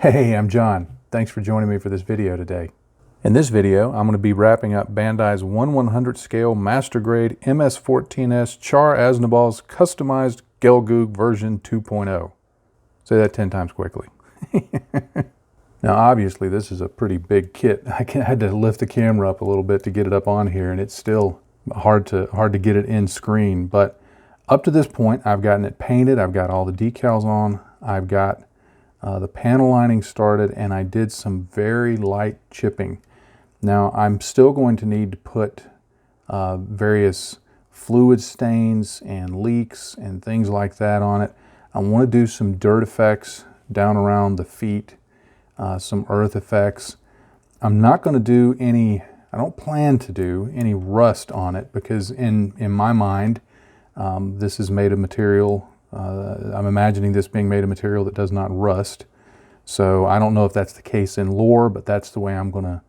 Hey, I'm John. Thanks for joining me for this video today. In this video, I'm going to be wrapping up Bandai's 1/100 scale master grade MS-14S Char Aznable's customized Gelgoog version 2.0. Say that 10 times quickly. Now obviously this is a pretty big kit. I had to lift the camera up a little bit to get it up on here, and it's still hard to get it in screen. But up to this point, I've gotten it painted. I've got all the decals on. I've got the panel lining started, and I did some very light chipping. Now I'm still going to need to put various fluid stains and leaks and things like that on it. I want to do some dirt effects down around the feet, some earth effects. I'm not going to do any, I don't plan to do any rust on it, because in my mind, this is made of material. I'm imagining this being made of material that does not rust. So I don't know if that's the case in lore, but that's the way I'm going to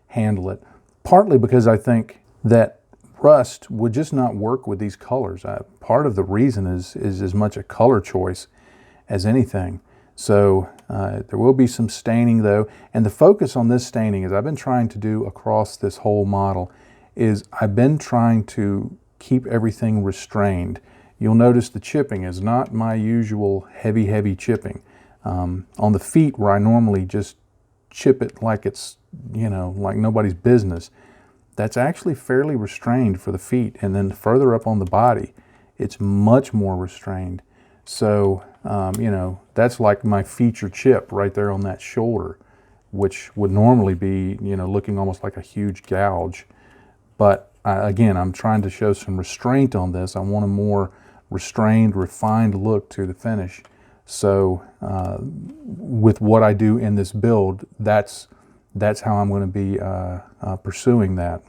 handle it. Partly because I think that rust would just not work with these colors. Part of the reason is as much a color choice as anything. So there will be some staining though. And the focus on this staining, as I've been trying to do across this whole model, is I've been trying to keep everything restrained. You'll notice the chipping is not my usual heavy chipping. On the feet, where I normally just chip it like it's, you know, like nobody's business, that's actually fairly restrained for the feet. And then further up on the body, it's much more restrained. So, you know, that's like my feature chip right there on that shoulder, which would normally be, you know, looking almost like a huge gouge. But again, I'm trying to show some restraint on this. I want a more restrained, refined look to the finish. So with what I do in this build, that's how I'm going to be pursuing that.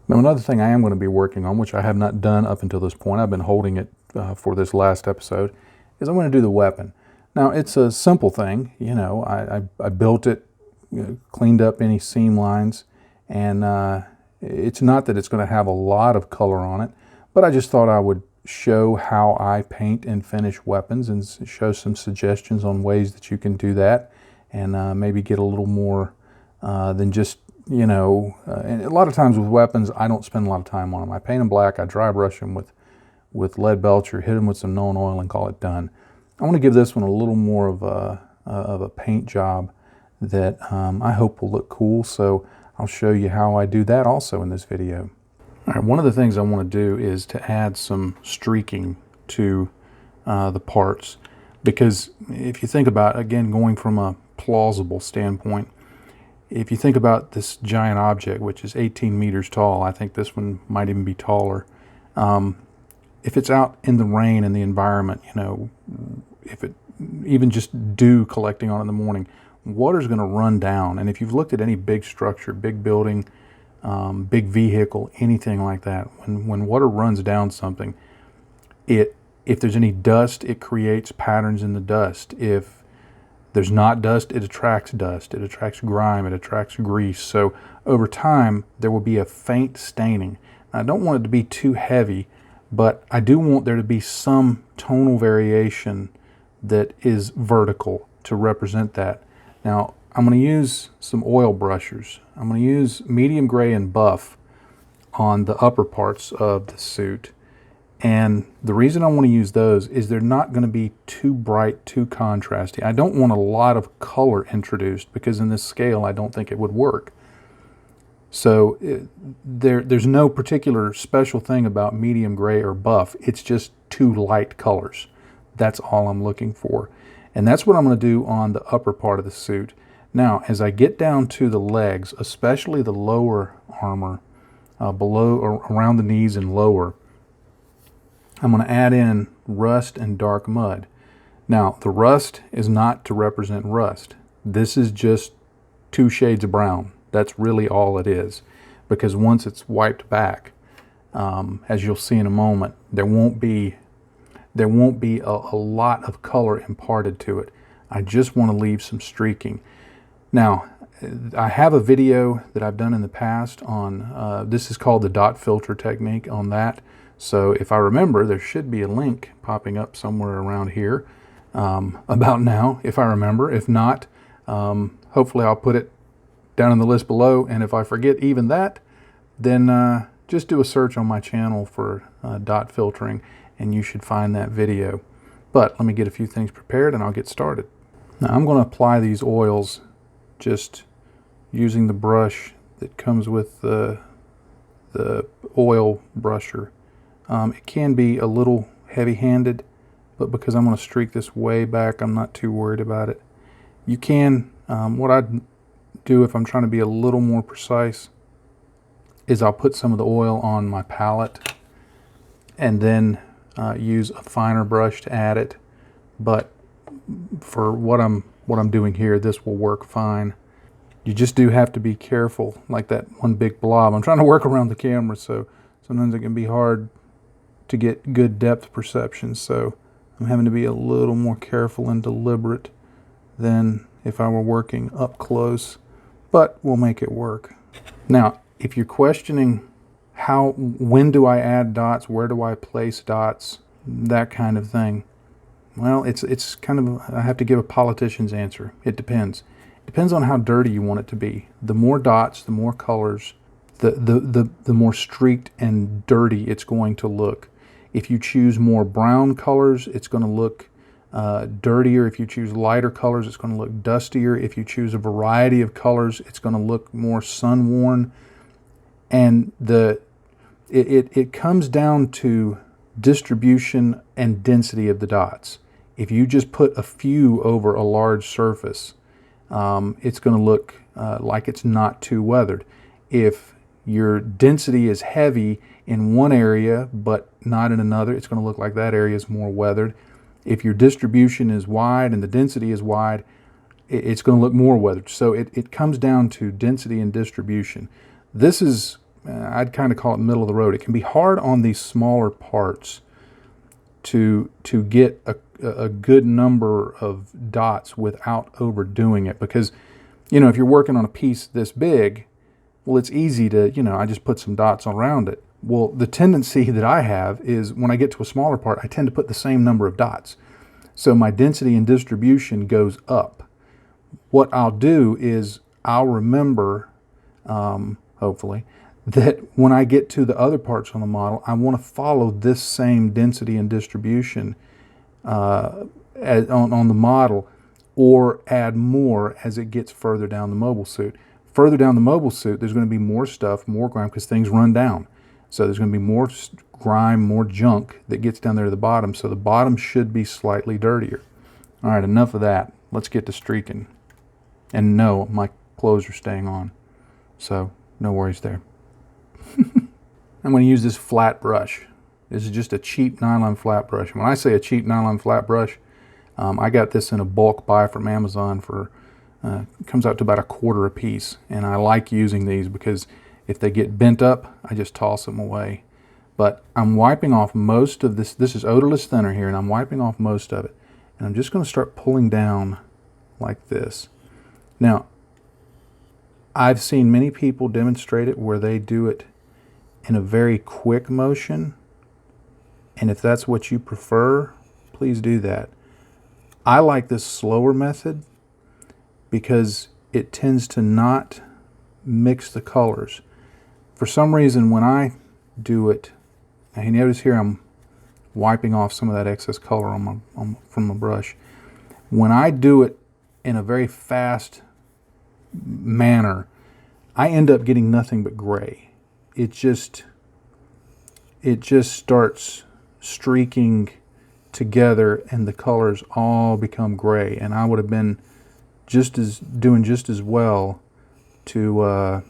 Now, another thing I am going to be working on, which I have not done up until this point, I've been holding it for this last episode, is I'm going to do the weapon. Now, it's a simple thing. You know, I built it, cleaned up any seam lines, and it's not that it's going to have a lot of color on it, but I just thought I would show how I paint and finish weapons, and show some suggestions on ways that you can do that, and maybe get a little more than just, you know, and a lot of times with weapons, I don't spend a lot of time on them. I paint them black, I dry brush them with lead belcher, hit them with some Known oil, and call it done. I want to give this one a little more of a paint job that I hope will look cool, so I'll show you how I do that also in this video. All right, one of the things I want to do is to add some streaking to the parts, because if you think about, again, going from a plausible standpoint, if you think about this giant object, which is 18 meters tall, I think this one might even be taller. If it's out in the rain in the environment, you know, if it even just dew collecting on it in the morning, water's going to run down. And if you've looked at any big structure, big building, big vehicle, anything like that, when water runs down something, if there's any dust, it creates patterns in the dust. If there's not dust, it attracts grime, it attracts grease. So over time, there will be a faint staining. I don't want it to be too heavy, but I do want there to be some tonal variation that is vertical to represent that. Now, I'm going to use some oil brushers. I'm going to use medium gray and buff on the upper parts of the suit. And the reason I want to use those is they're not going to be too bright, too contrasty. I don't want a lot of color introduced, because in this scale, I don't think it would work. So there's no particular special thing about medium gray or buff. It's just two light colors. That's all I'm looking for. And that's what I'm going to do on the upper part of the suit. Now, as I get down to the legs, especially the lower armor, below or around the knees and lower, I'm going to add in rust and dark mud. Now, the rust is not to represent rust. This is just 2 shades of brown. That's really all it is. Because once it's wiped back, as you'll see in a moment, there won't be a lot of color imparted to it. I just want to leave some streaking. Now, I have a video that I've done in the past on, this is called the dot filter technique on that. So if I remember, there should be a link popping up somewhere around here about now, if I remember. If not, Hopefully I'll put it down in the list below, and if I forget even that, then just do a search on my channel for dot filtering, and you should find that video. But let me get a few things prepared and I'll get started. Now I'm going to apply these oils just using the brush that comes with the oil brusher. It can be a little heavy-handed, but because I'm going to streak this way back, I'm not too worried about it. You can, what I'd do if I'm trying to be a little more precise is I'll put some of the oil on my palette and then use a finer brush to add it. But for what I'm doing here, this will work fine. You just do have to be careful, like that one big blob. I'm trying to work around the camera, so sometimes it can be hard to get good depth perception. So I'm having to be a little more careful and deliberate than if I were working up close, but we'll make it work. Now, if you're questioning when do I add dots, where do I place dots, that kind of thing, well, it's kind of, I have to give a politician's answer. It depends. It depends on how dirty you want it to be. The more dots, the more colors, the more streaked and dirty it's going to look. If you choose more brown colors, it's going to look dirtier. If you choose lighter colors, it's going to look dustier. If you choose a variety of colors, it's going to look more sun-worn. And it comes down to distribution and density of the dots. If you just put a few over a large surface, it's going to look like it's not too weathered. If your density is heavy in one area but not in another, it's going to look like that area is more weathered. If your distribution is wide and the density is wide, it's going to look more weathered. So it comes down to density and distribution. This is, I'd kind of call it middle of the road. It can be hard on these smaller parts to get a good number of dots without overdoing it, because, you know, if you're working on a piece this big, well, it's easy to, you know, I just put some dots around it. Well, the tendency that I have is when I get to a smaller part, I tend to put the same number of dots. So my density and distribution goes up. What I'll do is I'll remember, hopefully, that when I get to the other parts on the model, I want to follow this same density and distribution on the model, or add more as it gets further down the mobile suit. Further down the mobile suit, there's going to be more stuff, more grime, because things run down. So there's going to be more grime, more junk that gets down there to the bottom. So the bottom should be slightly dirtier. All right, enough of that. Let's get to streaking. And no, my clothes are staying on, so no worries there. I'm going to use this flat brush. This is just a cheap nylon flat brush. When I say a cheap nylon flat brush, I got this in a bulk buy from Amazon for, it comes out to about $1 a piece. And I like using these because if they get bent up, I just toss them away. But I'm wiping off most of this. This is odorless thinner here, and I'm wiping off most of it. And I'm just going to start pulling down like this. Now, I've seen many people demonstrate it where they do it in a very quick motion. And if that's what you prefer, please do that. I like this slower method because it tends to not mix the colors. For some reason, when I do it, now you notice here I'm wiping off some of that excess color from my brush. When I do it in a very fast manner, I end up getting nothing but gray. It just starts streaking together and the colors all become gray, and I would have been doing just as well to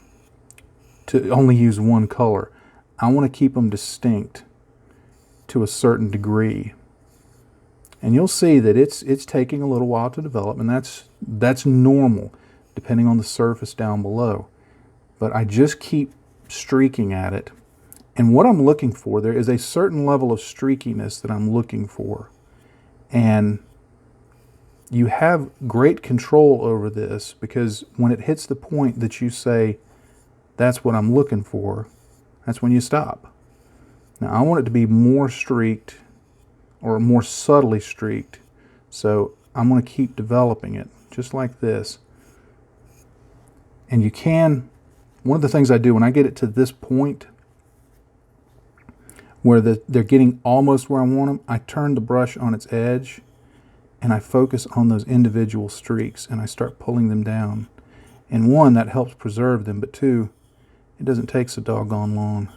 only use one color. I want to keep them distinct to a certain degree, and you'll see that it's taking a little while to develop, and that's normal depending on the surface down below. But I just keep streaking at it, and what I'm looking for, there is a certain level of streakiness that I'm looking for, and you have great control over this, because when it hits the point that you say, that's what I'm looking for, that's when you stop. Now I want it to be more streaked, or more subtly streaked, so I'm going to keep developing it just like this. And you can, one of the things I do when I get it to this point where they're getting almost where I want them, I turn the brush on its edge and I focus on those individual streaks and I start pulling them down. And one, that helps preserve them, but two, it doesn't take so doggone long.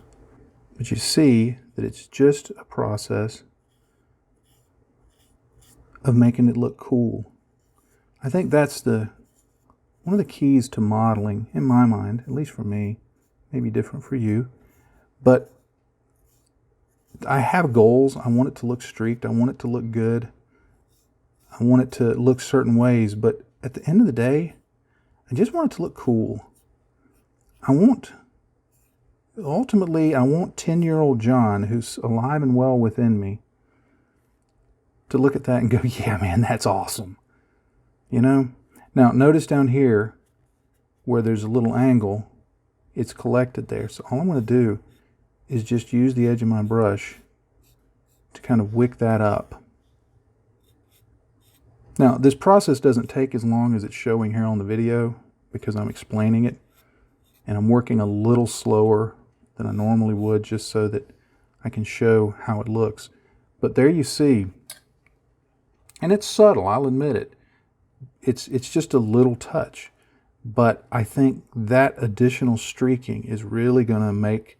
But you see that it's just a process of making it look cool. I think that's one of the keys to modeling, in my mind, at least for me, maybe different for you. But I have goals. I want it to look streaked. I want it to look good. I want it to look certain ways. But at the end of the day, I just want it to look cool. Ultimately, I want 10-year-old John, who's alive and well within me, to look at that and go, yeah, man, that's awesome. You know? Now, notice down here where there's a little angle, it's collected there. So all I'm going to do is just use the edge of my brush to kind of wick that up. Now, this process doesn't take as long as it's showing here on the video because I'm explaining it, and I'm working a little slower than I normally would just so that I can show how it looks. But there you see, and it's subtle, I'll admit it. It's just a little touch, but I think that additional streaking is really going to make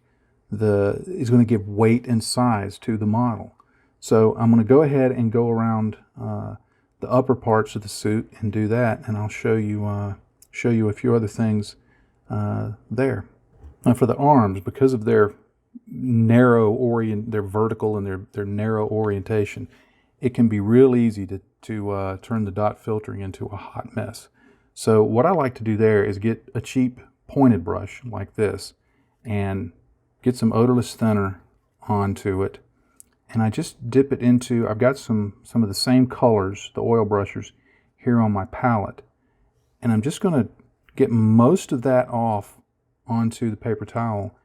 is going to give weight and size to the model. So I'm going to go ahead and go around the upper parts of the suit and do that, and I'll show you a few other things there. Now for the arms, because of their their vertical and their narrow orientation, it can be real easy to turn the dot filtering into a hot mess. So what I like to do there is get a cheap pointed brush like this and get some odorless thinner onto it, and I just dip it into, I've got some of the same colors, the oil brushers, here on my palette, and I'm just going to get most of that off onto the paper towel,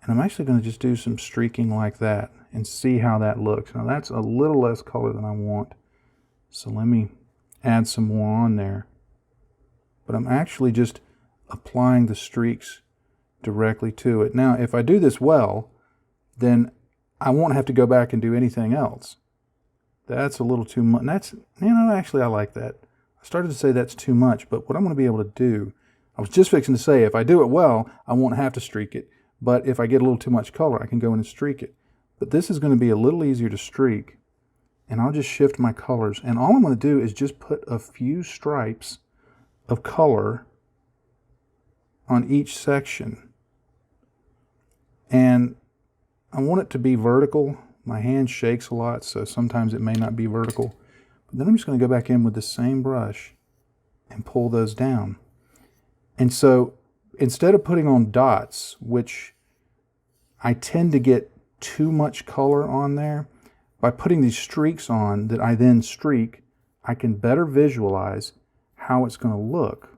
and I'm actually going to just do some streaking like that and see how that looks. Now that's a little less color than I want, so let me add some more on there, but I'm actually just applying the streaks directly to it. Now if I do this well, then I won't have to go back and do anything else. That's a little too much. That's, actually I like that. I started to say that's too much, but what I'm going to be able to do, I was just fixing to say, if I do it well, I won't have to streak it. But if I get a little too much color, I can go in and streak it. But this is going to be a little easier to streak, and I'll just shift my colors. And all I'm going to do is just put a few stripes of color on each section. And I want it to be vertical. My hand shakes a lot, so sometimes it may not be vertical. But then I'm just going to go back in with the same brush and pull those down. And so instead of putting on dots, which I tend to get too much color on there, by putting these streaks on that I then streak, I can better visualize how it's going to look.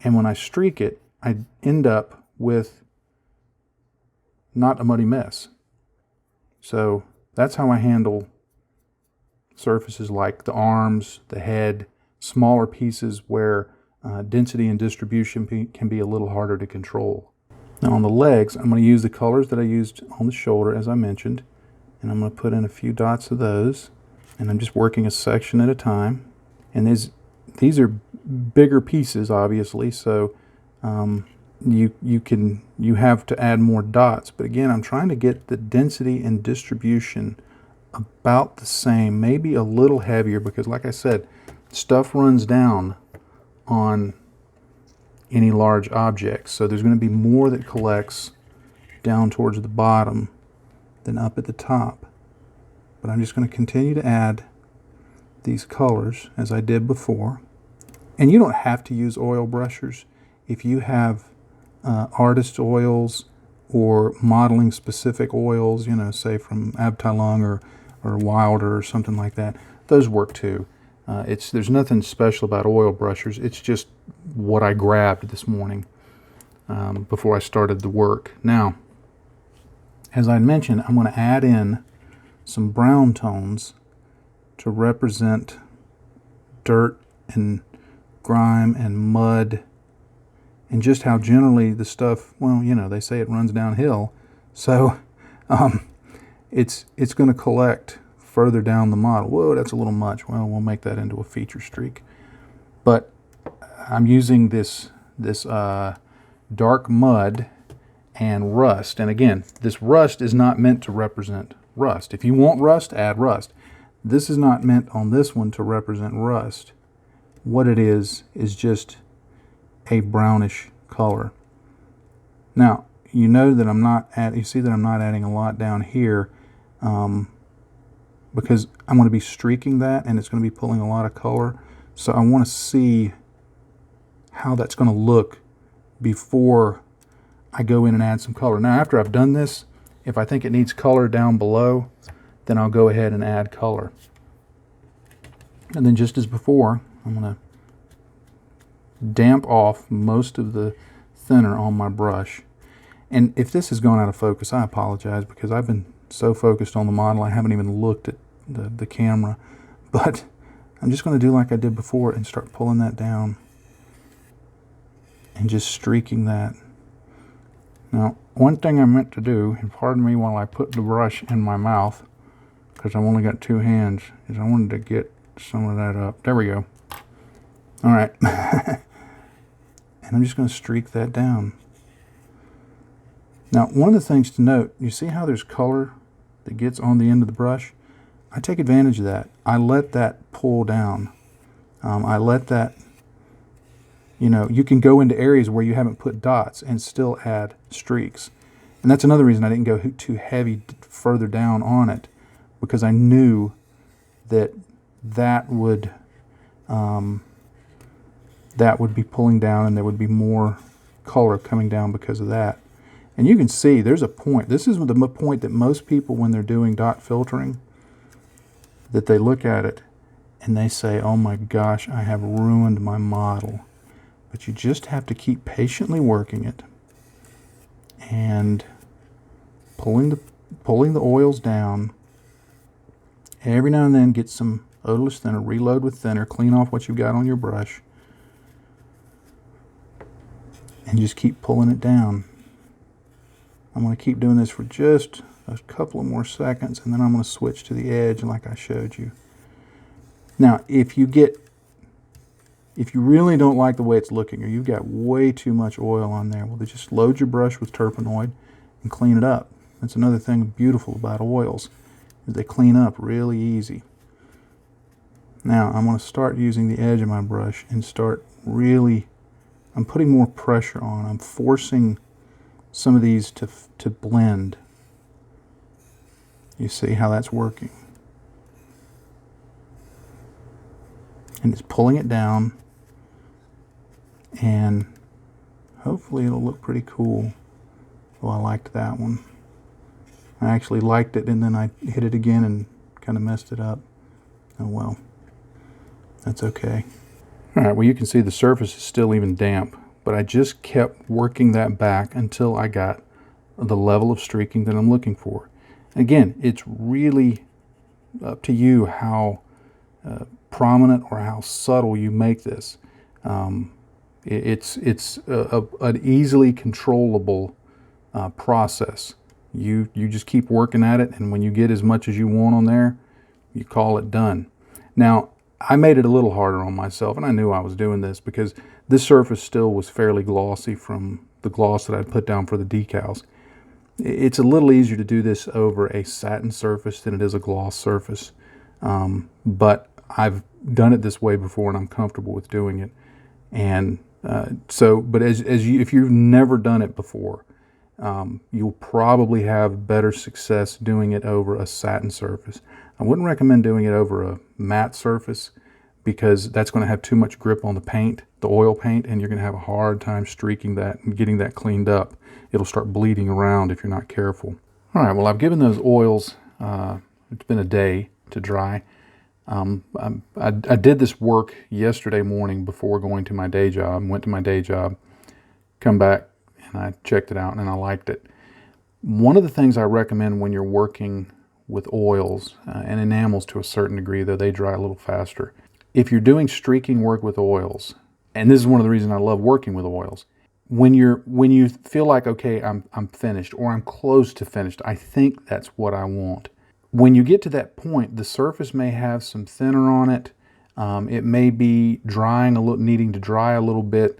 And when I streak it, I end up with not a muddy mess. So that's how I handle surfaces like the arms, the head, smaller pieces where density and distribution can be a little harder to control. Now on the legs, I'm going to use the colors that I used on the shoulder, as I mentioned, and I'm going to put in a few dots of those, and I'm just working a section at a time. And these are bigger pieces, obviously, so you have to add more dots. But again, I'm trying to get the density and distribution about the same, maybe a little heavier, because like I said, stuff runs down on any large objects. So there's going to be more that collects down towards the bottom than up at the top. But I'm just going to continue to add these colors as I did before. And you don't have to use oil brushers. If you have artist oils or modeling specific oils, say from Abteilung or Wilder or something like that, those work too. There's nothing special about oil brushers. It's just what I grabbed this morning before I started the work. Now, as I mentioned, I'm going to add in some brown tones to represent dirt and grime and mud and just how generally the stuff, well, you know, they say it runs downhill. So it's going to collect further down the model. Whoa, that's a little much. Well, we'll make that into a feature streak. But I'm using this dark mud and rust. And again, this rust is not meant to represent rust. If you want rust, add rust. This is not meant on this one to represent rust. What it is just a brownish color. Now, you know that you see that I'm not adding a lot down here because I'm going to be streaking that and it's going to be pulling a lot of color. So I want to see how that's going to look before I go in and add some color. Now, after I've done this, if I think it needs color down below, then I'll go ahead and add color. And then just as before, I'm going to damp off most of the thinner on my brush. And if this has gone out of focus, I apologize because I've been so focused on the model I haven't even looked at the camera. But I'm just going to do like I did before and start pulling that down and just streaking that. Now, one thing I meant to do, and pardon me while I put the brush in my mouth, because I've only got two hands, is I wanted to get some of that up. There we go. All right. And I'm just going to streak that down. Now, one of the things to note, you see how there's color that gets on the end of the brush? I take advantage of that. I let that pull down. I let that, you know, you can go into areas where you haven't put dots and still add streaks. And that's another reason I didn't go too heavy further down on it, because I knew that that would be pulling down and there would be more color coming down because of that. And you can see there's a point. This is the point that most people, when they're doing dot filtering, that they look at it and they say, oh my gosh, I have ruined my model. But you just have to keep patiently working it and pulling the oils down. Every now and then get some odorless thinner, reload with thinner, clean off what you've got on your brush, and just keep pulling it down. I'm going to keep doing this for just a couple of more seconds, and then I'm going to switch to the edge like I showed you. Now, if you really don't like the way it's looking, or you've got way too much oil on there, well, then just load your brush with turpenoid and clean it up. That's another thing beautiful about oils, is they clean up really easy. Now, I'm going to start using the edge of my brush and start really, I'm putting more pressure on. I'm forcing some of these to blend. You see how that's working. And it's pulling it down, and hopefully it'll look pretty cool. Oh, I liked that one. I actually liked it, and then I hit it again and kind of messed it up. Oh well, that's okay. All right, well, you can see the surface is still even damp, but I just kept working that back until I got the level of streaking that I'm looking for. Again, it's really up to you how prominent or how subtle you make this. It's an easily controllable process. You just keep working at it, and when you get as much as you want on there, you call it done. Now, I made it a little harder on myself, and I knew I was doing this because this surface still was fairly glossy from the gloss that I'd put down for the decals. It's a little easier to do this over a satin surface than it is a gloss surface, but I've done it this way before and I'm comfortable with doing it. And but if you've never done it before, you'll probably have better success doing it over a satin surface. I wouldn't recommend doing it over a matte surface because that's going to have too much grip on the paint, the oil paint, and you're going to have a hard time streaking that and getting that cleaned up. It'll start bleeding around if you're not careful. All right, well, I've given those oils, it's been a day to dry. I did this work yesterday morning before going to my day job. Went to my day job, come back, and I checked it out, and I liked it. One of the things I recommend when you're working with oils and enamels to a certain degree, though they dry a little faster. If you're doing streaking work with oils, and this is one of the reasons I love working with oils, when you feel like, okay, I'm finished, or I'm close to finished, I think that's what I want. When you get to that point, the surface may have some thinner on it. It may be drying a little, needing to dry a little bit.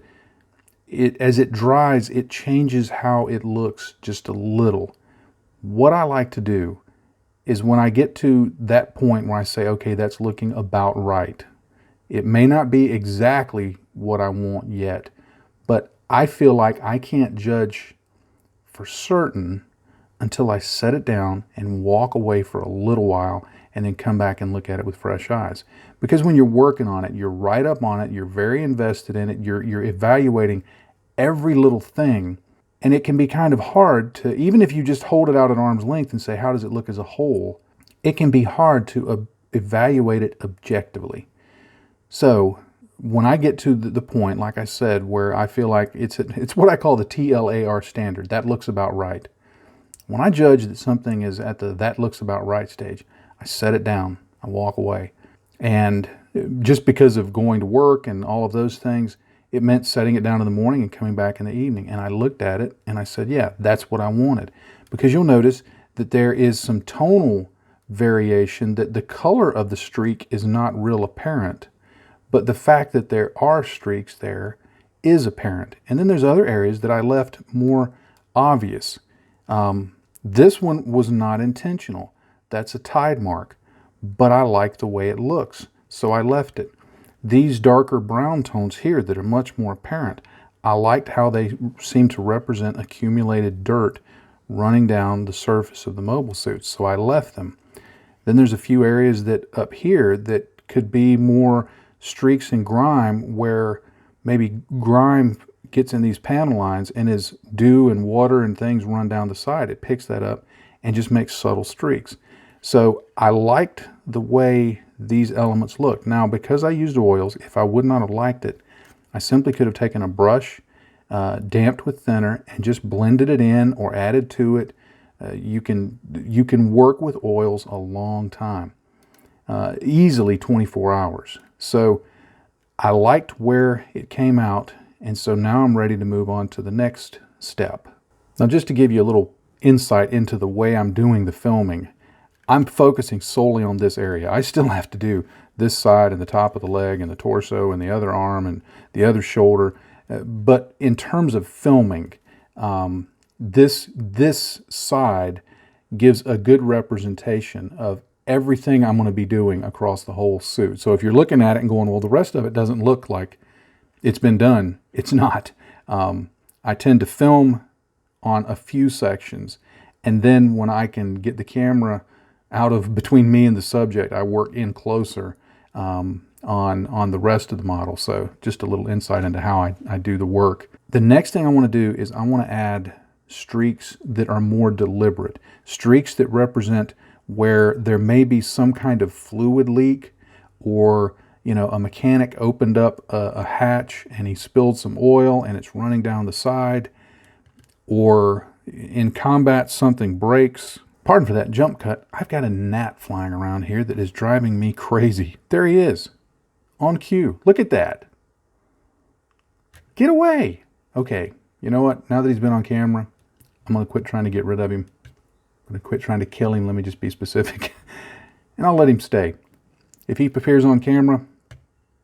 As it dries, it changes how it looks just a little. What I like to do is when I get to that point where I say, okay, that's looking about right. It may not be exactly what I want yet, but I feel like I can't judge for certain until I set it down and walk away for a little while and then come back and look at it with fresh eyes. Because when you're working on it, you're right up on it, you're very invested in it, you're evaluating every little thing, and it can be kind of hard to, even if you just hold it out at arm's length and say, how does it look as a whole, it can be hard to evaluate it objectively. So when I get to the point, like I said, where I feel like it's what I call the TLAR standard, that looks about right. When I judge that something is at the that looks about right stage, I set it down, I walk away. And just because of going to work and all of those things, it meant setting it down in the morning and coming back in the evening. And I looked at it and I said, yeah, that's what I wanted. Because you'll notice that there is some tonal variation, that the color of the streak is not real apparent, but the fact that there are streaks there is apparent. And then there's other areas that I left more obvious. This one was not intentional. That's a tide mark, but I like the way it looks, so I left it. These darker brown tones here that are much more apparent, I liked how they seem to represent accumulated dirt running down the surface of the mobile suit, so I left them. Then there's a few areas that up here that could be more streaks and grime, where maybe grime gets in these panel lines, and as dew and water and things run down the side, it picks that up and just makes subtle streaks. So I liked the way these elements look. Now, because I used oils, if I would not have liked it, I simply could have taken a brush, damped with thinner, and just blended it in or added to it. You can work with oils a long time, easily 24 hours. So I liked where it came out, and so now I'm ready to move on to the next step. Now, just to give you a little insight into the way I'm doing the filming, I'm focusing solely on this area. I still have to do this side and the top of the leg and the torso and the other arm and the other shoulder. But in terms of filming, this side gives a good representation of everything I'm going to be doing across the whole suit. So if you're looking at it and going, well, the rest of it doesn't look like it's been done, it's not. I tend to film on a few sections, and then when I can get the camera out of between me and the subject, I work in closer on the rest of the model. So just a little insight into how I do the work. The next thing I want to do is I want to add streaks that are more deliberate, streaks that represent where there may be some kind of fluid leak, or a mechanic opened up a hatch and he spilled some oil and it's running down the side, or in combat something breaks. Pardon for that jump cut. I've got a gnat flying around here that is driving me crazy. There he is, on cue. Look at that. Get away. Okay, you know what? Now that he's been on camera, I'm going to quit trying to get rid of him. I'm going to quit trying to kill him. Let me just be specific. And I'll let him stay. If he appears on camera,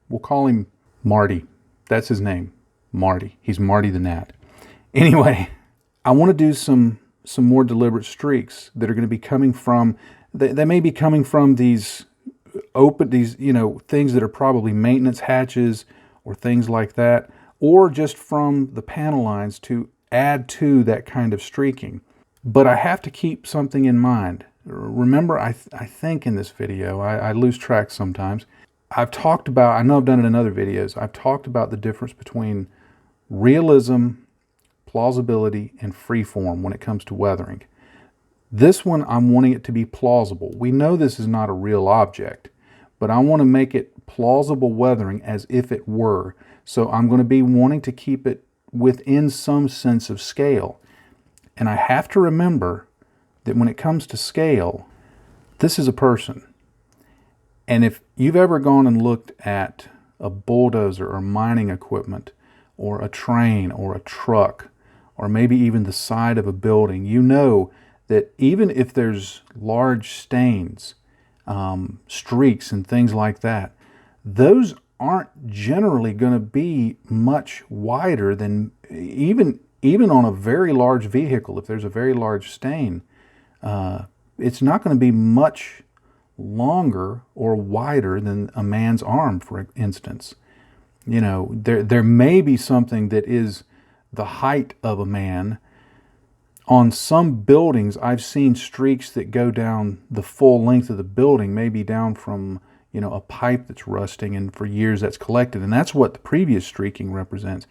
we'll call him Marty. That's his name, Marty. He's Marty the Gnat. Anyway, I want to do some more deliberate streaks that are going to be coming from, they may be coming from these things that are probably maintenance hatches or things like that, or just from the panel lines to add to that kind of streaking. But I have to keep something in mind. Remember, I think in this video, I lose track sometimes. I've talked about, I know I've done it in other videos, I've talked about the difference between realism, plausibility, and freeform when it comes to weathering. This one, I'm wanting it to be plausible. We know this is not a real object, but I want to make it plausible weathering as if it were. So I'm going to be wanting to keep it within some sense of scale. And I have to remember that when it comes to scale, this is a person. And if you've ever gone and looked at a bulldozer or mining equipment or a train or a truck, or maybe even the side of a building, you know that even if there's large stains, streaks and things like that, those aren't generally going to be much wider than even on a very large vehicle. If there's a very large stain, it's not going to be much longer or wider than a man's arm, for instance. You know, there may be something that is the height of a man. On some buildings, I've seen streaks that go down the full length of the building, maybe down from, you know, a pipe that's rusting and for years that's collected. And that's what the previous streaking represents.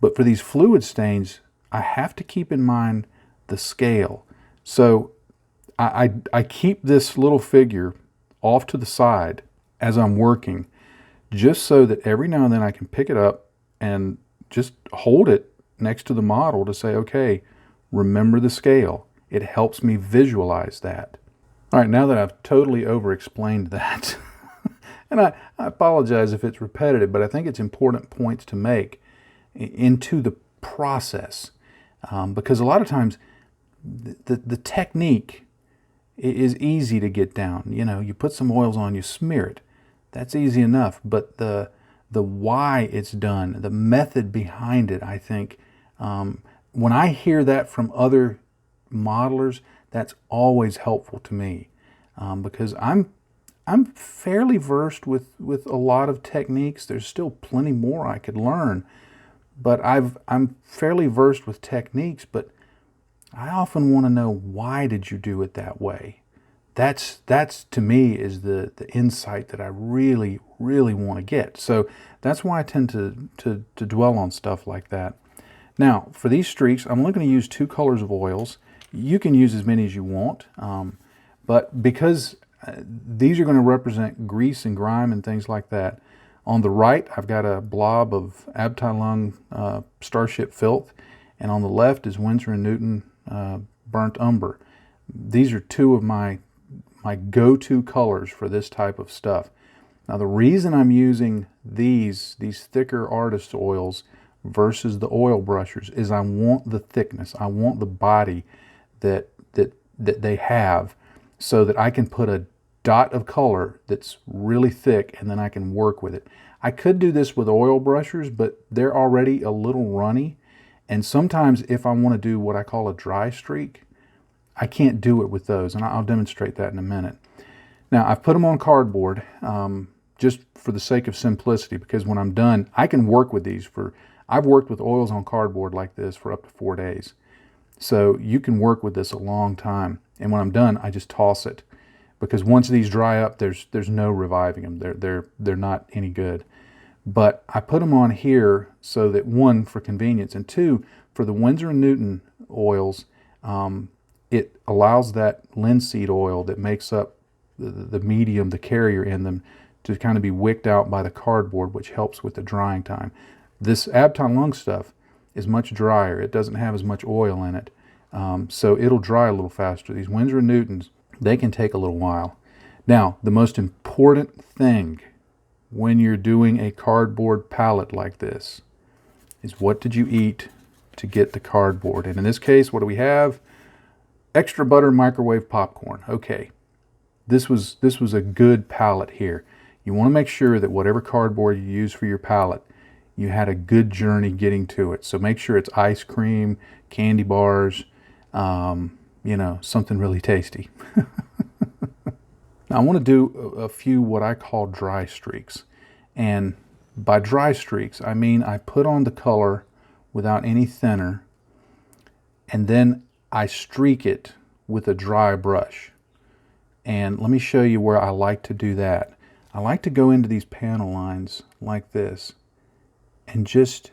But for these fluid stains, I have to keep in mind the scale. So I keep this little figure off to the side as I'm working, just so that every now and then I can pick it up and just hold it next to the model to say, okay, remember the scale. It helps me visualize that. All right, now that I've totally over-explained that, and I apologize if it's repetitive, but I think it's important points to make into the process, because a lot of times the technique is easy to get down. You know, you put some oils on, you smear it. That's easy enough, but the why it's done, the method behind it, I think, when I hear that from other modelers, that's always helpful to me, because I'm fairly versed with a lot of techniques. There's still plenty more I could learn, but I'm fairly versed with techniques, but I often want to know, why did you do it that way? That's to me is the insight that I really want to get. So that's why I tend to dwell on stuff like that. Now, for these streaks, I'm only going to use 2 colors of oils. You can use as many as you want, but because these are going to represent grease and grime and things like that, on the right, I've got a blob of Abteilung Starship Filth, and on the left is Winsor & Newton Burnt Umber. These are 2 of my go-to colors for this type of stuff. Now, the reason I'm using these thicker artist oils versus the oil brushers is I want the thickness. I want the body that they have, so that I can put a dot of color that's really thick and then I can work with it. I could do this with oil brushers, but they're already a little runny. And sometimes if I want to do what I call a dry streak, I can't do it with those, and I'll demonstrate that in a minute. Now, I've put them on cardboard just for the sake of simplicity, because when I'm done, I can work with these I've worked with oils on cardboard like this for up to 4 days. So you can work with this a long time. And when I'm done, I just toss it, because once these dry up, there's no reviving them. They're not any good. But I put them on here so that, 1, for convenience, and 2, for the Winsor & Newton oils, it allows that linseed oil that makes up the medium, the carrier in them, to kind of be wicked out by the cardboard, which helps with the drying time. This Abteilung stuff is much drier. It doesn't have as much oil in it, so it'll dry a little faster. These Winsor & Newtons, they can take a little while. Now, the most important thing when you're doing a cardboard palette like this is, what did you eat to get the cardboard? And in this case, what do we have? Extra butter microwave popcorn. Okay, this was a good palette here. You want to make sure that whatever cardboard you use for your palette, you had a good journey getting to it. So make sure it's ice cream, candy bars, you know, something really tasty. Now, I want to do a few what I call dry streaks. And by dry streaks, I mean I put on the color without any thinner, and then I streak it with a dry brush. And let me show you where I like to do that. I like to go into these panel lines like this and just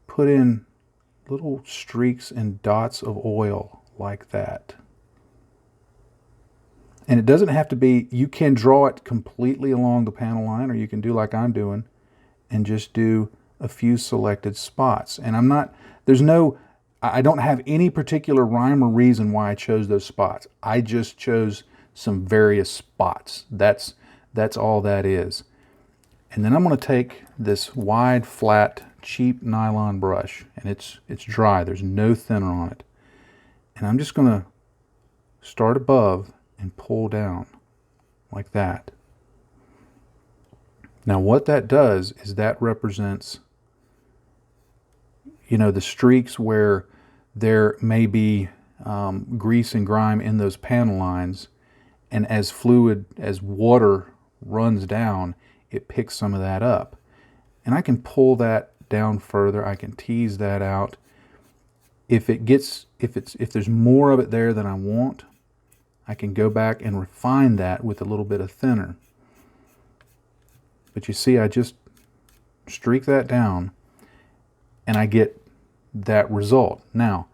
put in little streaks and dots of oil like that. And it doesn't have to be, you can draw it completely along the panel line, or you can do like I'm doing and just do a few selected spots. And I don't have any particular rhyme or reason why I chose those spots. I just chose some various spots. That's all that is. And then I'm going to take this wide, flat, cheap nylon brush, and it's dry. There's no thinner on it. And I'm just going to start above and pull down like that. Now what that does is that represents, you know, the streaks where there may be grease and grime in those panel lines, and as water runs down, it picks some of that up. And I can pull that down further. I can tease that out. If there's more of it there than I want, I can go back and refine that with a little bit of thinner. But you see, I just streak that down and I get that result. Now,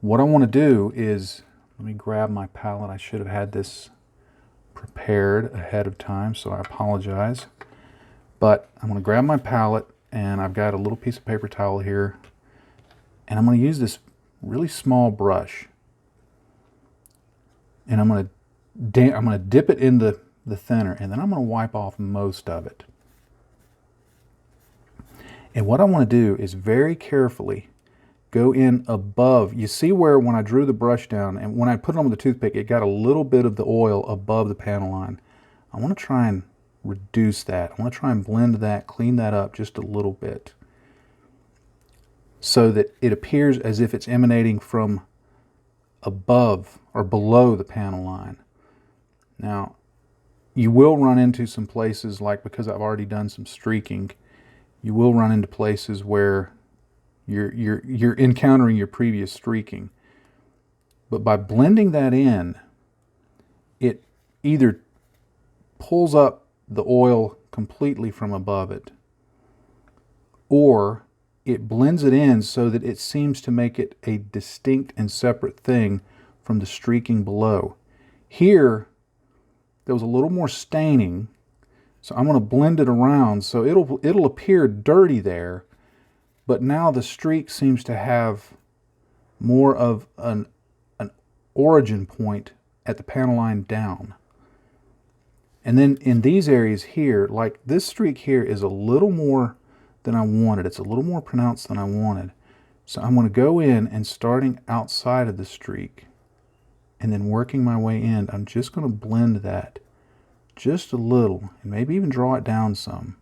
what I want to do is, let me grab my palette. I should have had this prepared ahead of time, so I apologize. But I'm going to grab my palette, and I've got a little piece of paper towel here, and I'm going to use this really small brush, and I'm going to dip it in the thinner, and then I'm going to wipe off most of it. And what I want to do is very carefully go in above. You see where when I drew the brush down and when I put it on with the toothpick, it got a little bit of the oil above the panel line. I want to try and reduce that. I want to try and blend that, clean that up just a little bit, so that it appears as if it's emanating from above or below the panel line. Now, you will run into some places, like because I've already done some streaking, you will run into places where you're encountering your previous streaking. But by blending that in, it either pulls up the oil completely from above it, or it blends it in so that it seems to make it a distinct and separate thing from the streaking below. Here, there was a little more staining, so I'm going to blend it around so it'll appear dirty there, but now the streak seems to have more of an origin point at the panel line down. And then in these areas here, like this streak here is a little more than I wanted. It's a little more pronounced than I wanted. So I'm going to go in and starting outside of the streak and then working my way in, I'm just going to blend that just a little and maybe even draw it down some.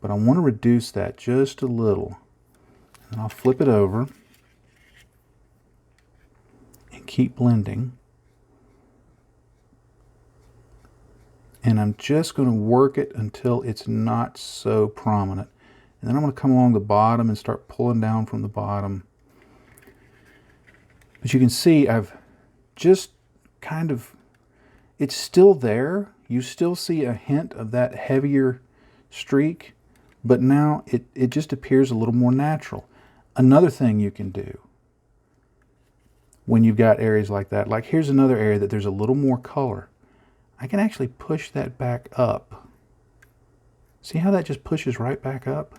But I want to reduce that just a little. And I'll flip it over and keep blending. And I'm just going to work it until it's not so prominent. And then I'm going to come along the bottom and start pulling down from the bottom. But you can see I've just kind of, it's still there. You still see a hint of that heavier streak, but now it just appears a little more natural. Another thing you can do when you've got areas like that, like here's another area that there's a little more color. I can actually push that back up. See how that just pushes right back up?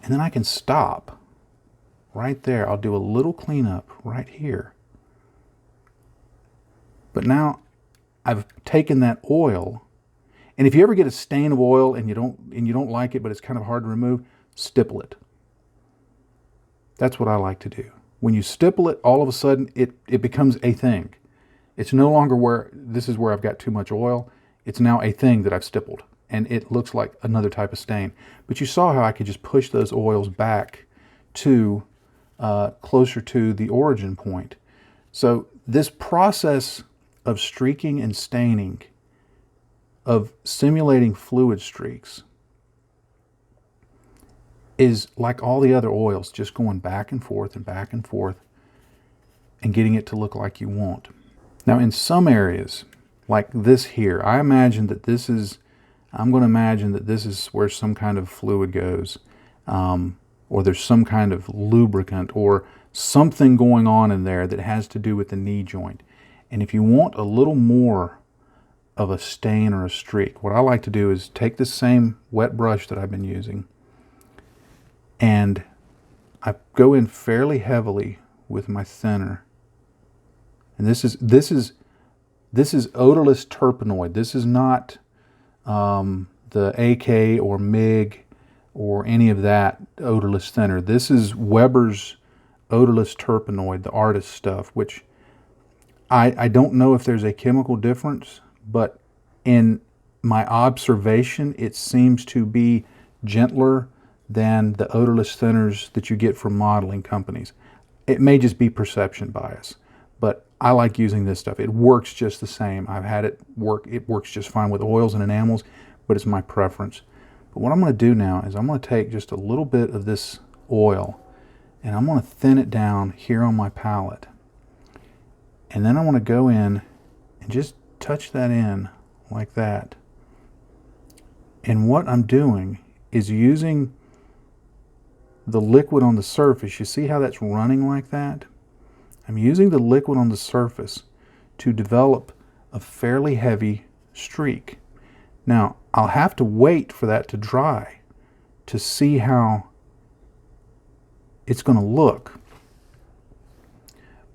And then I can stop right there. I'll do a little cleanup right here. But now I've taken that oil, and if you ever get a stain of oil and you don't like it, but it's kind of hard to remove, stipple it. That's what I like to do. When you stipple it, all of a sudden it becomes a thing. It's no longer where this is where I've got too much oil. It's now a thing that I've stippled, and it looks like another type of stain. But you saw how I could just push those oils back to closer to the origin point. So this process of streaking and staining, of simulating fluid streaks, is like all the other oils, just going back and forth and back and forth and getting it to look like you want. Now in some areas, like this here, I'm going to imagine that this is where some kind of fluid goes, or there's some kind of lubricant or something going on in there that has to do with the knee joint. And if you want a little more of a stain or a streak, what I like to do is take the same wet brush that I've been using, and I go in fairly heavily with my thinner. And this is odorless terpenoid. This is not the AK or MIG or any of that odorless thinner. This is Weber's odorless terpenoid, the artist stuff, which I don't know if there's a chemical difference, but in my observation, it seems to be gentler than the odorless thinners that you get from modeling companies. It may just be perception bias, but I like using this stuff. It works just the same. I've had it work. It works just fine with oils and enamels, but it's my preference. But what I'm going to do now is I'm going to take just a little bit of this oil and I'm going to thin it down here on my palette. And then I want to go in and just touch that in like that. And what I'm doing is using the liquid on the surface. You see how that's running like that? I'm using the liquid on the surface to develop a fairly heavy streak. Now, I'll have to wait for that to dry to see how it's going to look.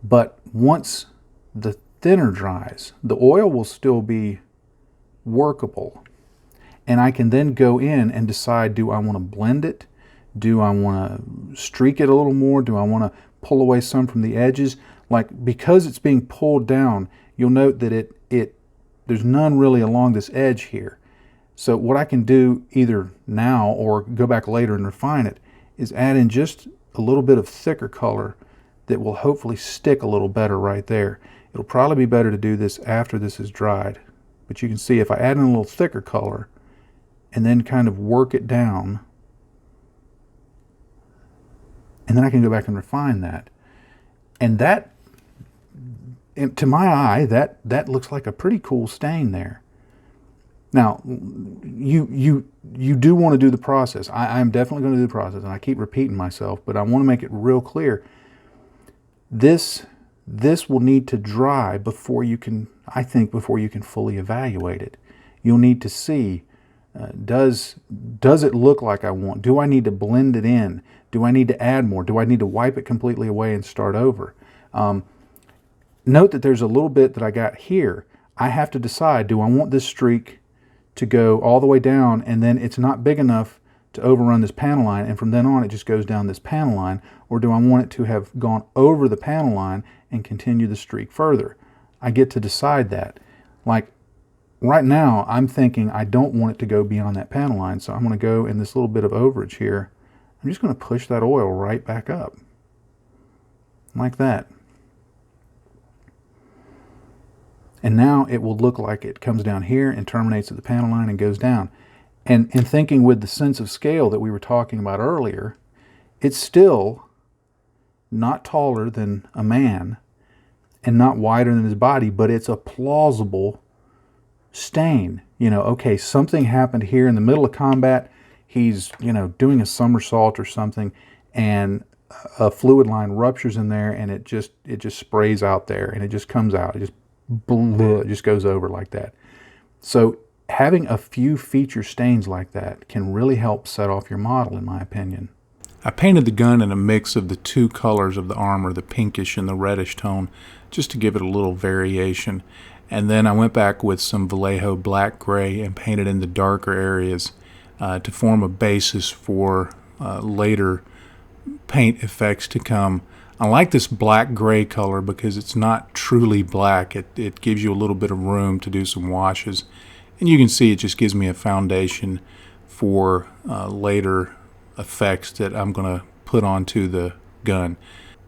But once the thinner dries, the oil will still be workable. And I can then go in and decide, do I want to blend it? Do I want to streak it a little more? Do I want to pull away some from the edges? Like, because it's being pulled down, you'll note that there's none really along this edge here. So what I can do either now or go back later and refine it is add in just a little bit of thicker color that will hopefully stick a little better right there. It'll probably be better to do this after this is dried. But you can see if I add in a little thicker color and then kind of work it down, and then I can go back and refine that. And that, to my eye, that looks like a pretty cool stain there. Now, you do want to do the process. I'm definitely going to do the process, and I keep repeating myself, but I want to make it real clear. This will need to dry before you can, I think, before you can fully evaluate it. You'll need to see, does it look like I want? Do I need to blend it in? Do I need to add more? Do I need to wipe it completely away and start over? Note that there's a little bit that I got here. I have to decide, do I want this streak to go all the way down and then it's not big enough to overrun this panel line and from then on it just goes down this panel line, or do I want it to have gone over the panel line and continue the streak further? I get to decide that. Like right now I'm thinking I don't want it to go beyond that panel line, so I'm going to go in this little bit of overage here. I'm just going to push that oil right back up like that. And now it will look like it comes down here and terminates at the panel line and goes down. And in thinking with the sense of scale that we were talking about earlier, it's still not taller than a man and not wider than his body, but it's a plausible stain. You know, okay, something happened here in the middle of combat. He's, you know, doing a somersault or something, and a fluid line ruptures in there, and it just sprays out there, and it just comes out. It just goes over like that. So having a few feature stains like that can really help set off your model, in my opinion. I painted the gun in a mix of the two colors of the armor, the pinkish and the reddish tone, just to give it a little variation. And then I went back with some Vallejo black gray and painted in the darker areas to form a basis for later paint effects to come. I like this black gray color because it's not truly black. It gives you a little bit of room to do some washes. And you can see it just gives me a foundation for later effects that I'm going to put onto the gun.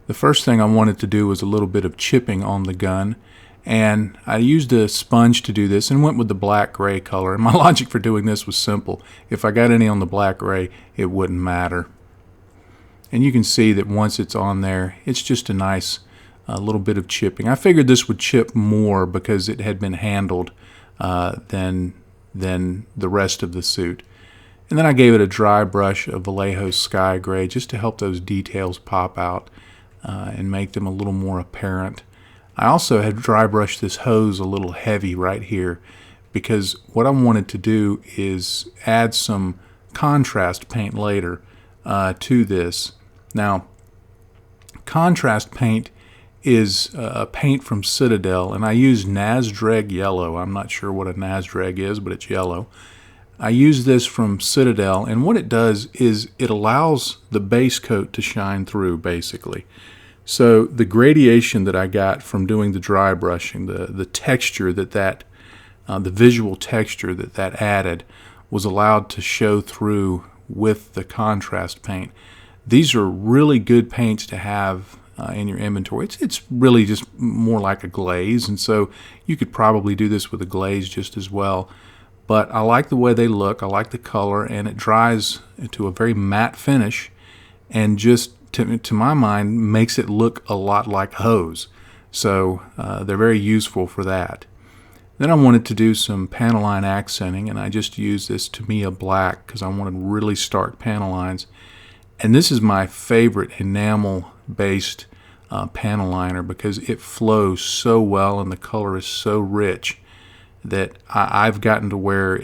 The first thing I wanted to do was a little bit of chipping on the gun. And I used a sponge to do this and went with the black gray color. And my logic for doing this was simple. If I got any on the black gray, it wouldn't matter. And you can see that once it's on there, it's just a nice little bit of chipping. I figured this would chip more because it had been handled than the rest of the suit. And then I gave it a dry brush of Vallejo Sky Gray just to help those details pop out and make them a little more apparent. I also had dry brushed this hose a little heavy right here because what I wanted to do is add some contrast paint later to this. Now, contrast paint is a paint from Citadel, and I use Nazdreg yellow. I'm not sure what a Nazdreg is, but it's yellow. I use this from Citadel, and what it does is it allows the base coat to shine through, basically. So the gradation that I got from doing the dry brushing, the texture the visual texture that added was allowed to show through with the contrast paint. These are really good paints to have in your inventory. It's really just more like a glaze, and so you could probably do this with a glaze just as well. But I like the way they look, I like the color, and it dries into a very matte finish, and just to my mind makes it look a lot like hose. So they're very useful for that. Then I wanted to do some panel line accenting, and I just used this Tamiya black because I wanted really stark panel lines. And this is my favorite enamel-based panel liner because it flows so well and the color is so rich that I've gotten to where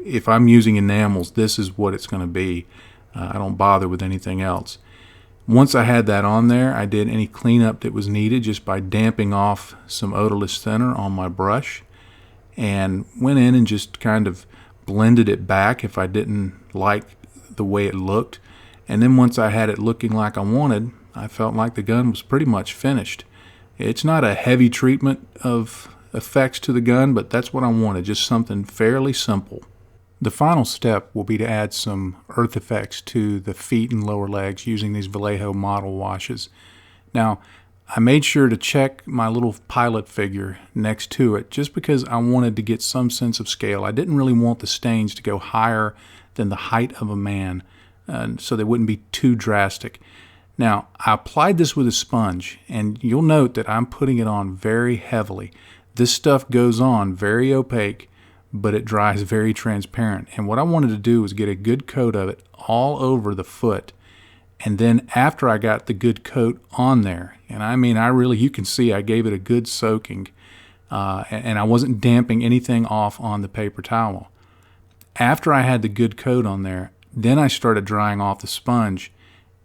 if I'm using enamels, this is what it's going to be. I don't bother with anything else. Once I had that on there, I did any cleanup that was needed just by damping off some odorless thinner on my brush, and went in and just kind of blended it back if I didn't like the way it looked. And then once I had it looking like I wanted, I felt like the gun was pretty much finished. It's not a heavy treatment of effects to the gun, but that's what I wanted, just something fairly simple. The final step will be to add some earth effects to the feet and lower legs using these Vallejo model washes. Now, I made sure to check my little pilot figure next to it just because I wanted to get some sense of scale. I didn't really want the stains to go higher than the height of a man, so they wouldn't be too drastic. Now, I applied this with a sponge, and you'll note that I'm putting it on very heavily. This stuff goes on very opaque, but it dries very transparent. And what I wanted to do was get a good coat of it all over the foot. And then after I got the good coat on there, and I mean, you can see I gave it a good soaking, and I wasn't damping anything off on the paper towel. After I had the good coat on there, then I started drying off the sponge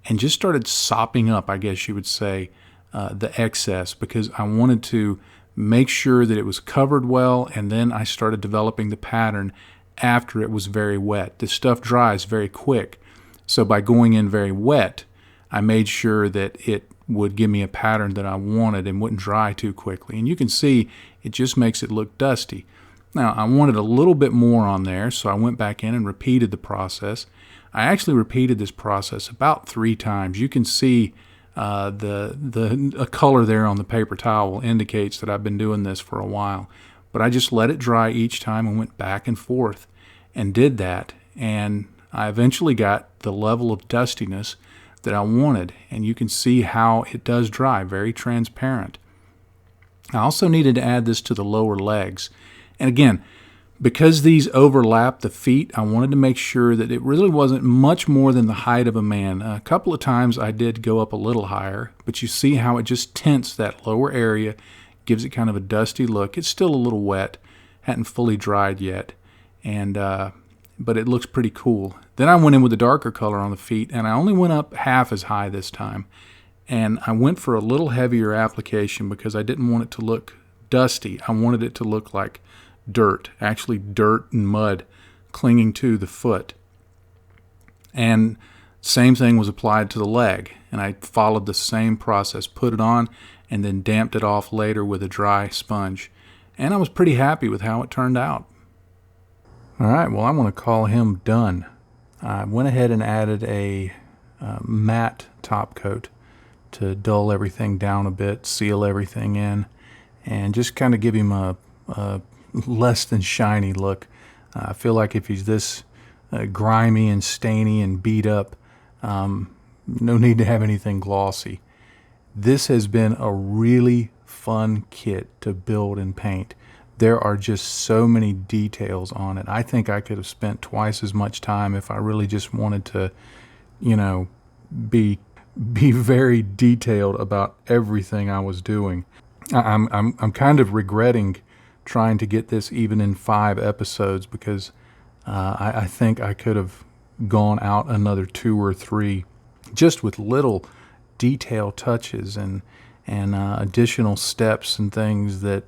and just started sopping up, I guess you would say, the excess, because I wanted to make sure that it was covered well, and then I started developing the pattern after it was very wet. This stuff dries very quick, so by going in very wet, I made sure that it would give me a pattern that I wanted and wouldn't dry too quickly. And you can see it just makes it look dusty. Now, I wanted a little bit more on there, so I went back in and repeated the process. I actually repeated this process about 3 times. You can see the color there on the paper towel indicates that I've been doing this for a while. But I just let it dry each time and went back and forth and did that. And I eventually got the level of dustiness that I wanted. And you can see how it does dry, very transparent. I also needed to add this to the lower legs. And again, because these overlap the feet, I wanted to make sure that it really wasn't much more than the height of a man. A couple of times I did go up a little higher, but you see how it just tints that lower area, gives it kind of a dusty look. It's still a little wet, hadn't fully dried yet, and but it looks pretty cool. Then I went in with a darker color on the feet, and I only went up half as high this time. And I went for a little heavier application because I didn't want it to look dusty. I wanted it to look like dirt, actually dirt and mud clinging to the foot. And same thing was applied to the leg, and I followed the same process, put it on and then damped it off later with a dry sponge, and I was pretty happy with how it turned out. Alright, well, I'm going to call him done. I went ahead and added a matte top coat to dull everything down a bit, seal everything in, and just kind of give him a less than shiny look. I feel like if he's this grimy and stainy and beat up, no need to have anything glossy. This has been a really fun kit to build and paint. There are just so many details on it. I think I could have spent twice as much time if I really just wanted to, be very detailed about everything I was doing. I'm kind of regretting trying to get this even in 5 episodes because I think I could have gone out another 2 or 3 just with little detail touches and additional steps and things that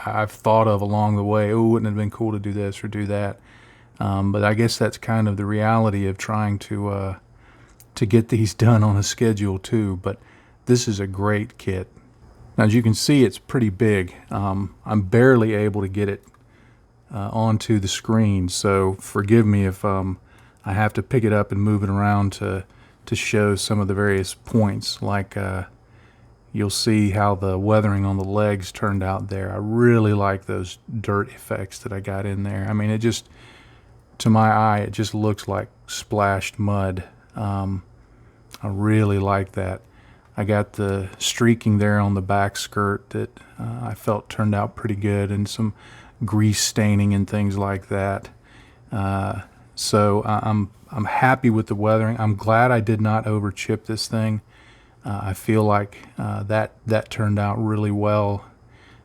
I've thought of along the way. Oh, wouldn't it have been cool to do this or do that? But I guess that's kind of the reality of trying to get these done on a schedule too. But this is a great kit. Now, as you can see, it's pretty big. I'm barely able to get it onto the screen, so forgive me if I have to pick it up and move it around to show some of the various points. Like you'll see how the weathering on the legs turned out there. I really like those dirt effects that I got in there. I mean, it just, to my eye, it just looks like splashed mud. I really like that. I got the streaking there on the back skirt that I felt turned out pretty good, and some grease staining and things like that. So I'm happy with the weathering. I'm glad I did not over chip this thing. I feel like that turned out really well,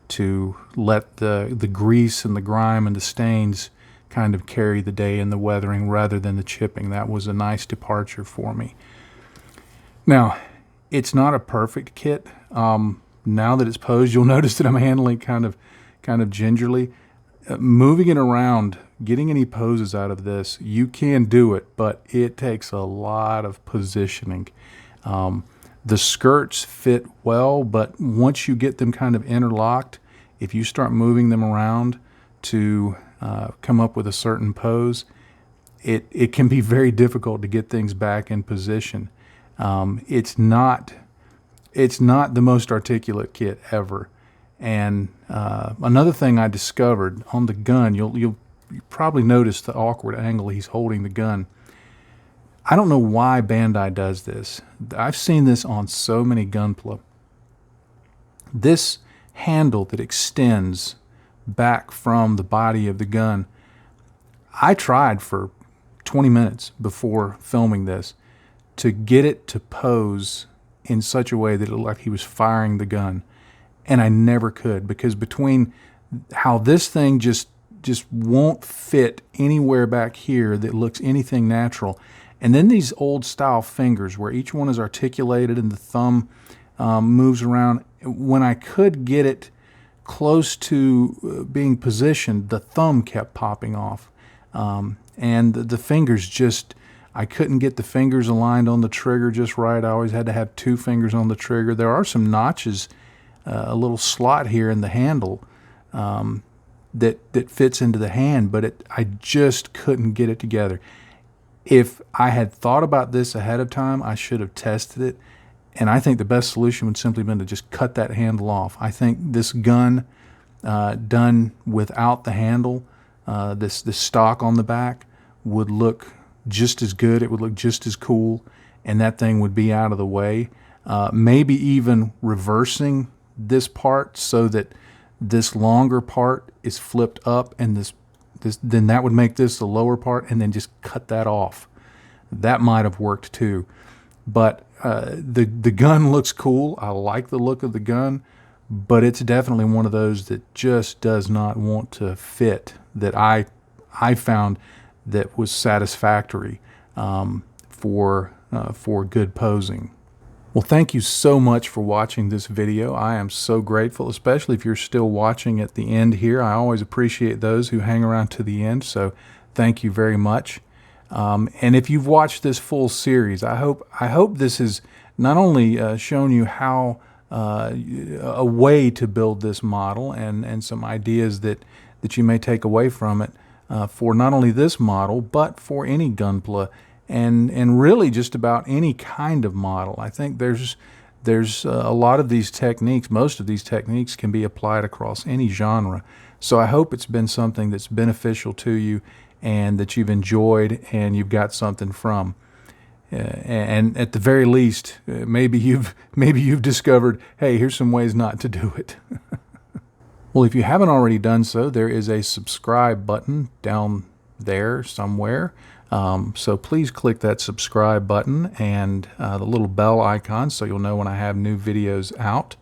to let the grease and the grime and the stains kind of carry the day in the weathering rather than the chipping. That was a nice departure for me. Now, it's not a perfect kit. Now that it's posed, you'll notice that I'm handling kind of gingerly. Moving it around, getting any poses out of this, you can do it, but it takes a lot of positioning. The skirts fit well, but once you get them kind of interlocked, if you start moving them around to come up with a certain pose, it can be very difficult to get things back in position. It's not the most articulate kit ever. And another thing I discovered on the gun, you'll probably notice the awkward angle he's holding the gun. I don't know why Bandai does this. I've seen this on so many gunpla. This handle that extends back from the body of the gun, I tried for 20 minutes before filming this to get it to pose in such a way that it looked like he was firing the gun. And I never could, because between how this thing just won't fit anywhere back here that looks anything natural, and then these old style fingers where each one is articulated and the thumb moves around. When I could get it close to being positioned, the thumb kept popping off. And the fingers just, I couldn't get the fingers aligned on the trigger just right. I always had to have two fingers on the trigger. There are some notches, a little slot here in the handle that fits into the hand, but I just couldn't get it together. If I had thought about this ahead of time, I should have tested it, and I think the best solution would simply have been to just cut that handle off. I think this gun done without the handle, this stock on the back, would look just as good. It would look just as cool, and that thing would be out of the way. Maybe even reversing this part so that this longer part is flipped up, and then that would make this the lower part, and then just cut that off. That might have worked too. But the gun looks cool. I like the look of the gun, but it's definitely one of those that just does not want to fit, that I found that was satisfactory for good posing. Well, thank you so much for watching this video. I am so grateful, especially if you're still watching at the end here. I always appreciate those who hang around to the end, so thank you very much. And if you've watched this full series, I hope this has not only shown you how a way to build this model and some ideas that you may take away from it for not only this model, but for any gunpla, and really just about any kind of model. I think there's a lot of these techniques, most of these techniques can be applied across any genre. So I hope it's been something that's beneficial to you and that you've enjoyed and you've got something from. And at the very least, maybe you've discovered, hey, here's some ways not to do it. Well, if you haven't already done so, there is a subscribe button down there somewhere. So please click that subscribe button and the little bell icon so you'll know when I have new videos out.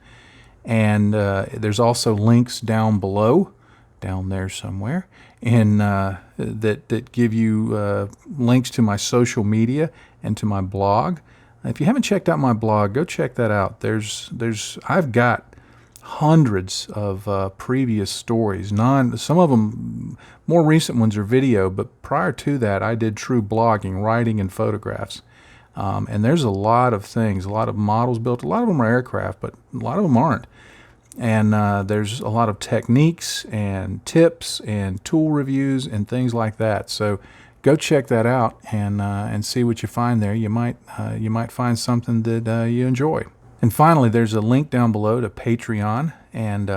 And there's also links down below, down there somewhere, and that give you links to my social media and to my blog. If you haven't checked out my blog, go check that out. I've got hundreds of previous stories. Some of them, more recent ones, are video, but prior to that, I did true blogging, writing, and photographs. And there's a lot of things, a lot of models built. A lot of them are aircraft, but a lot of them aren't. And there's a lot of techniques and tips and tool reviews and things like that. So go check that out and see what you find there. You might find something that you enjoy. And finally, there's a link down below to Patreon. And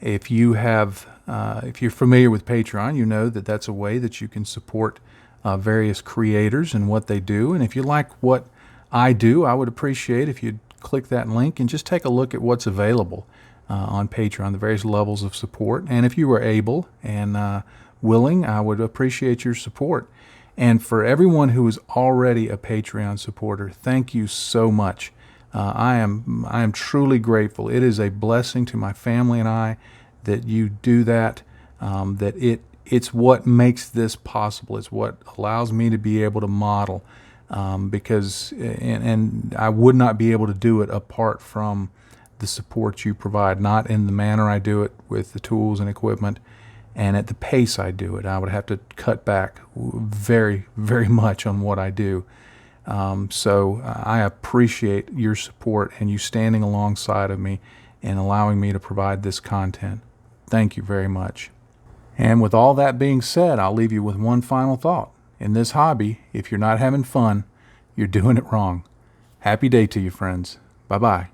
if you're familiar with Patreon, you know that that's a way that you can support various creators and what they do. And if you like what I do, I would appreciate if you'd click that link and just take a look at what's available on Patreon, the various levels of support. And if you were able and willing, I would appreciate your support. And for everyone who is already a Patreon supporter, thank you so much. I am truly grateful. It is a blessing to my family and I that you do that. It's what makes this possible. It's what allows me to be able to model, because I would not be able to do it apart from the support you provide, not in the manner I do it with the tools and equipment and at the pace I do it. I would have to cut back very, very much on what I do. So I appreciate your support and you standing alongside of me and allowing me to provide this content. Thank you very much. And with all that being said, I'll leave you with one final thought. In this hobby, if you're not having fun, you're doing it wrong. Happy day to you, friends. Bye-bye.